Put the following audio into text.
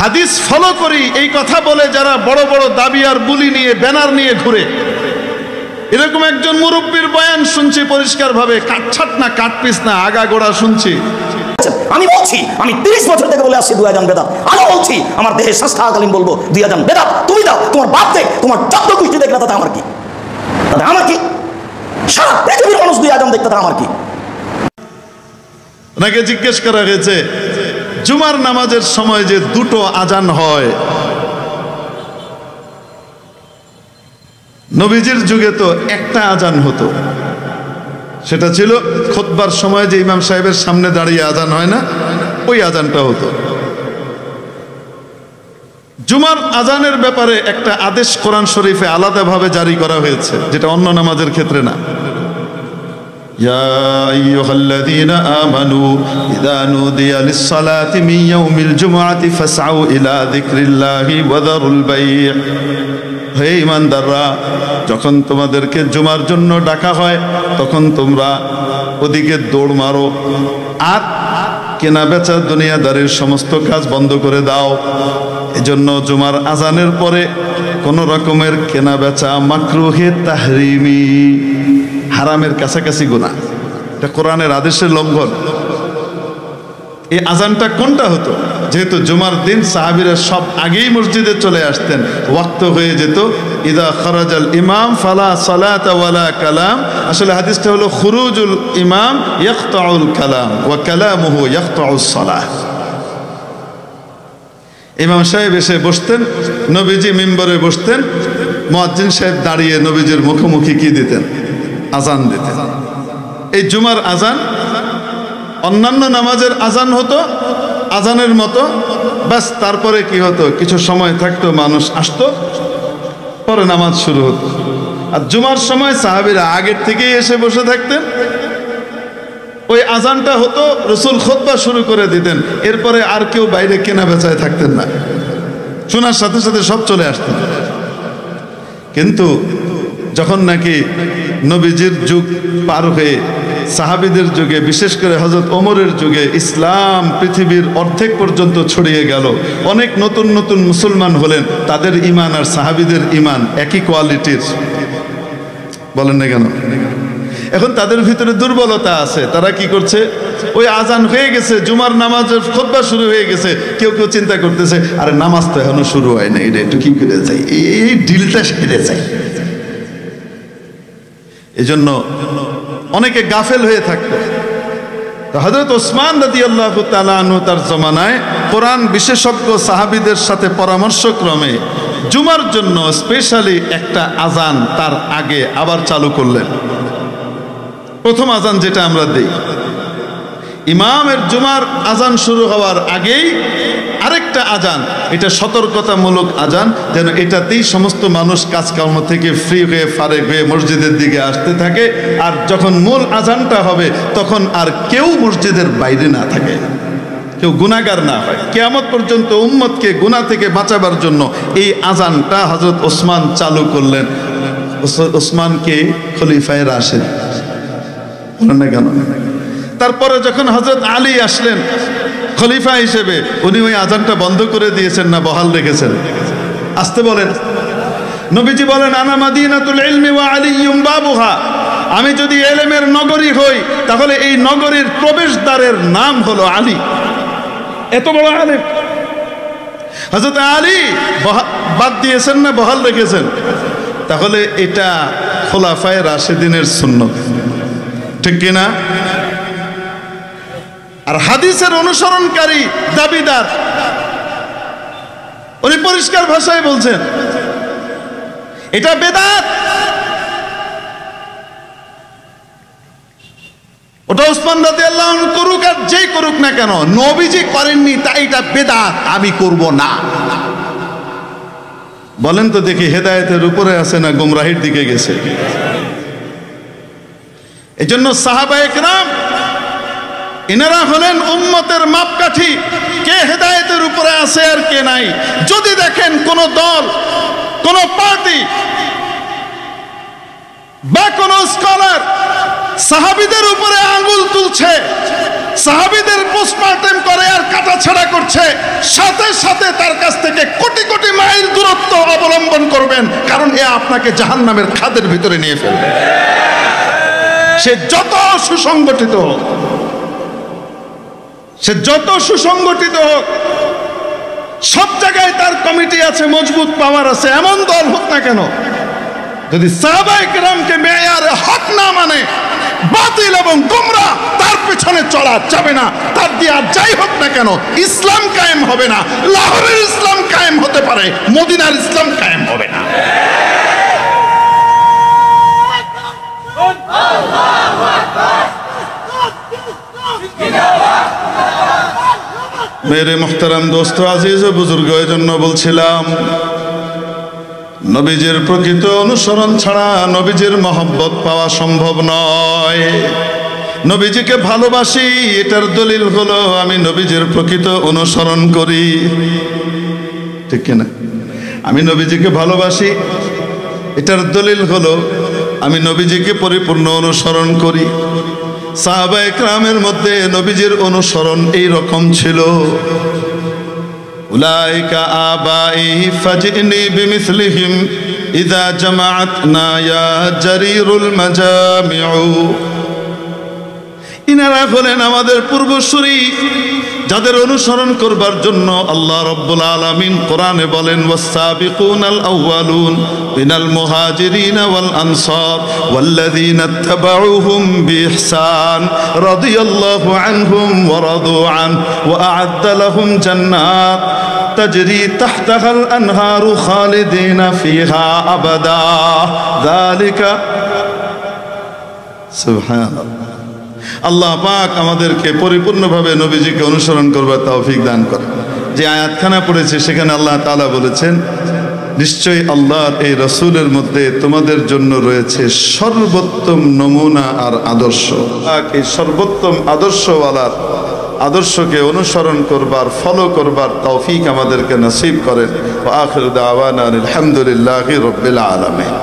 হাদিস ফলো করি এই কথা বলে যারা বড় বড় দাবি আর বুলি নিয়ে ব্যানার নিয়ে ঘুরে, এরকম একজন মুরব্বীর বয়ান শুনছি পরিষ্কারভাবে, কাটছাট না কাটপিস না, আগাগোড়া শুনছি। আমি বলছি, আমি 30 বছর থেকে বলে আসছি 2 আযান বেদাত। আমি বলছি আমার দেহে শ্বাস থাকাকালীন বলবো 2 আযান বেদাত। তুমি দাও, তোমার বাপ দেখ, তোমার 14 গোষ্ঠী দেখলে তাতে আমার কি? তাতে আমার কি? সারা পৃথিবীর মানুষ 2 আযান দেখতে, তাতে আমার কি? ওনাকে জিজ্ঞেস করা হয়েছে জুমার নামাজের সময় যে 2টো আজান হয়, নবীজির যুগে তো একটা আজান হতো, সেটা ছিল খুতবার সময় যে ইমাম সাহেবের সামনে দাঁড়িয়ে আজান হয় না, ওই আজানটা হতো। জুমার আজানের ব্যাপারে একটা আদেশ কোরআন শরীফে আলাদাভাবে জারি করা হয়েছে, যেটা অন্য নামাজের ক্ষেত্রে না। ইয়া আইয়ুহাল্লাযীনা আমানু ইযা নুদিয়া লিস-সালাতি মিন ইয়াউমিল জুমআতি ফাসআউ ইলা যিকরিল্লাহি ওয়া যারুল বাই'। হে ঈমানদাররা, যখন তোমাদেরকে জুমার জন্য ডাকা হয় তখন তোমরা ওদিকে দৌড় মারো আর কেনা বেচা দুনিয়াদারির সমস্ত কাজ বন্ধ করে দাও। এজন্য জুমার আজানের পরে কোন রকমের কেনা বেচা মাকরুহে তাহরিমি, হারামের কাছাকাছি গুনাহ, এটা কোরআনের আদেশের লঙ্ঘন। এই আজানটা কোনটা হতো? যেহেতু জুমার দিন সাহাবীরা সব আগেই মসজিদে চলে আসতেন, ওয়াক্ত হয়ে যেত। ইদা খরাজাল ইমাম ফালা সালাতা ওয়ালা কালাম। আসলে হাদিসটা হলো খুরুজুল ইমাম ইয়াকতাউল কালাম ওয়া কালামুহু ইয়াকতাউস সালাহ। ইমাম সাহেব এসে বসতেন, নবীজি মিম্বরে বসতেন, মুয়াজ্জিন সাহেব দাঁড়িয়ে নবীজির মুখোমুখি কি দিতেন? আজান দিতেন। এই জুমার আজান অন্যান্য নামাজের আজান হতো আজানের মতো, ব্যাস। তারপরে কি হতো? কিছু সময় থাকতো, মানুষ আসতো, পরে নামাজ শুরু হতো। আর জুমার সময় সাহাবীরা আগের থেকেই এসে বসে থাকতেন, ওই আজানটা হতো, রাসূল খুতবা শুরু করে দিতেন, এরপরে আর কেউ বাইরে কেনা বেচায় থাকতেন না, শোনার সাথে সাথে সব চলে আসতেন। কিন্তু যখন নাকি নবীজির যুগ পার হয়ে সাহাবীদের যুগে, বিশেষ করে হযরত ওমরের যুগে ইসলাম পৃথিবীর অর্ধেক পর্যন্ত ছড়িয়ে গেল, অনেক নতুন নতুন মুসলমান হলেন, তাদের ঈমান আর সাহাবীদের ঈমান একই কোয়ালিটির, বলেন না কেন? এখন তাদের ভিতরে দুর্বলতা আছে। তারা কি করছে? ওই আজান হয়ে গেছে, জুমার নামাজের খুতবা শুরু হয়ে গেছে, কেউ কেউ চিন্তা করতেছে আরে নামাজ তো এখনো শুরু হয় না, এটা একটু কি করে যাই, এই ডিলটা সেরে যায়। এজন্য অনেকে গাফেল হয়ে থাকতো। হযরত ওসমান রাদিয়াল্লাহু তাআলা আনহু তার জমানায় কোরআন বিশেষজ্ঞ সাহাবীদের সাথে পরামর্শক্রমে জুমার জন্য স্পেশালি একটা আজান তার আগে আবার চালু করলেন। প্রথম আজান যেটা আমরা দেই, ইমামের জুমার আজান শুরু হওয়ার আগেই আরেকটা আজান, এটা সতর্কতামূলক আজান, যেন এটাতেই সমস্ত মানুষ কাজকর্ম থেকে ফ্রি হয়ে ফারেক হয়ে মসজিদের দিকে আসতে থাকে। আর যখন মূল আজানটা হবে তখন আর কেউ মসজিদের বাইরে না থাকে, কেউ গুনাহগার না হয়। কিয়ামত পর্যন্ত উম্মতকে গুনাহ থেকে বাঁচাবার জন্য এই আজানটা হযরত ওসমান চালু করলেন। ওসমানকে খলিফায়ে রাশিদ বলেন না কেন? তারপরে যখন হযরত আলী আসলেন খলিফা হিসেবে, উনি ওই আজানটা বন্ধ করে দিয়েছেন না বহাল রেখেছেন? আসতে বলেন। নবীজি বলেন আনা মাদিনাতুল ইলমি ওয়া আলিয়্যুম বাবুহা, আমি যদি ইলমের নগরী হই তাহলে এই নগরীর প্রবেশদ্বারের নাম হলো আলী। এত বড় আলেম হযরত আলী বাদ দিয়েছেন না বহাল রেখেছেন? তাহলে এটা খোলাফায়ে রাশিদিনের সুন্নাত, ঠিক কিনা? আর হাদিসের অনুসরণকারী দাবিদার উনি পরিষ্কার ভাষায় বলছেন এটা বেদাত। ওটা ওসমান রাদিয়াল্লাহু আনহু করুক আর যেই করুক না কেন, নবীজি করেননি তাই এটা বেদাত, আমি করব না। বলেন তো দেখি, হেদায়েতের উপরে আছে না গোমরাহির দিকে গেছে? এজন্য সাহাবায়ে কেরাম এনারা হলেন উম্মতের মাপকাঠি, কে হেদায়েতের উপরে আছে আর কে নাই। যদি দেখেন কোন দল, কোন পার্টি বা কোন স্কলার সাহাবীদের উপরে আঙ্গুল তুলছে, সাহাবীদের পোস্টমর্টেম করে আর কাটাছাড়া করছে, সাথে সাথে তার কাছ থেকে কোটি কোটি মাইল দূরত্ব অবলম্বন করবেন, কারণ এ আপনাকে জাহান্নামের খাদের ভিতরে নিয়ে ফেলবে। সে যত সুসংগঠিত হোক, সে যত সুসংগঠিত হোক, সব জায়গায় তার কমিটি আছে, মজবুত পাওয়ার আছে, এমন দল হোক না কেন, যদি সাহাবায়ে কেরামকে মেয়ারে হক না মানে, বাতিল এবং গোমরাহ, তার পেছনে চলা যাবে না। তার দিয়ে আর যাই হোক না কেন ইসলাম কায়েম হবে না। লাহোরের ইসলাম কায়েম হতে পারে, মদিনার ইসলাম কায়েম হবে না। মেরে মুহতারাম দোস্ত আজিজ ও বুজুর্গ, এর জন্য বলছিলাম নবীজির প্রকৃত অনুসরণ ছাড়া নবীজির মহব্বত পাওয়া সম্ভব নয়। নবীজিকে ভালোবাসি, এটার দলিল হলো আমি নবীজির প্রকৃত অনুসরণ করি, ঠিক কিনা? আমি নবীজিকে ভালোবাসি, এটার দলিল হলো আমি নবীজিকে পরিপূর্ণ অনুসরণ করি। সাহাবায়ে কেরামের মধ্যে নবীজির অনুসরণ এই রকম ছিল। উলাইকা আবাই ফাজিনি বিমিসলিহিম ইযা জামাআতনা ইয়া জারিরুল মাজামিউ। ইনারা হলেন আমাদের পূর্বসূরি, যাদের অনুসরণ করবার জন্য আল্লাহ রাব্বুল আলামিন কোরআনে বলেন ওয়াস-সাবিকুনাল আউয়ালুন মিনাল মুহাজিরিন ওয়াল আনসার ওয়াল্লাযীনা ইত্তাবাউহুম বিইহসান রাদিয়াল্লাহু আনহুম ওয়া রাদু আন ওয়া আ'আদ্দা লাহুম জান্নাত তাজরি তাহতাহাল আনহারু খালিদিনা ফিহা আবাদা যালিকা সুবহানাল্লাহ। আল্লাহ পাক আমাদেরকে পরিপূর্ণভাবে নবীজিকে অনুসরণ করবার তৌফিক দান করেন। যে আয়াতখানা পড়েছে সেখানে আল্লাহ তাআলা বলেছেন, নিশ্চয়ই আল্লাহর এই রাসূলের মধ্যে তোমাদের জন্য রয়েছে সর্বোত্তম নমুনা আর আদর্শ। এই সর্বোত্তম আদর্শওয়ালার আদর্শকে অনুসরণ করবার, ফলো করবার তৌফিক আমাদেরকে নসিব করেন। ওয়া আখিরু দাওয়ানা আলহামদুলিল্লাহি রাব্বিল আলামিন।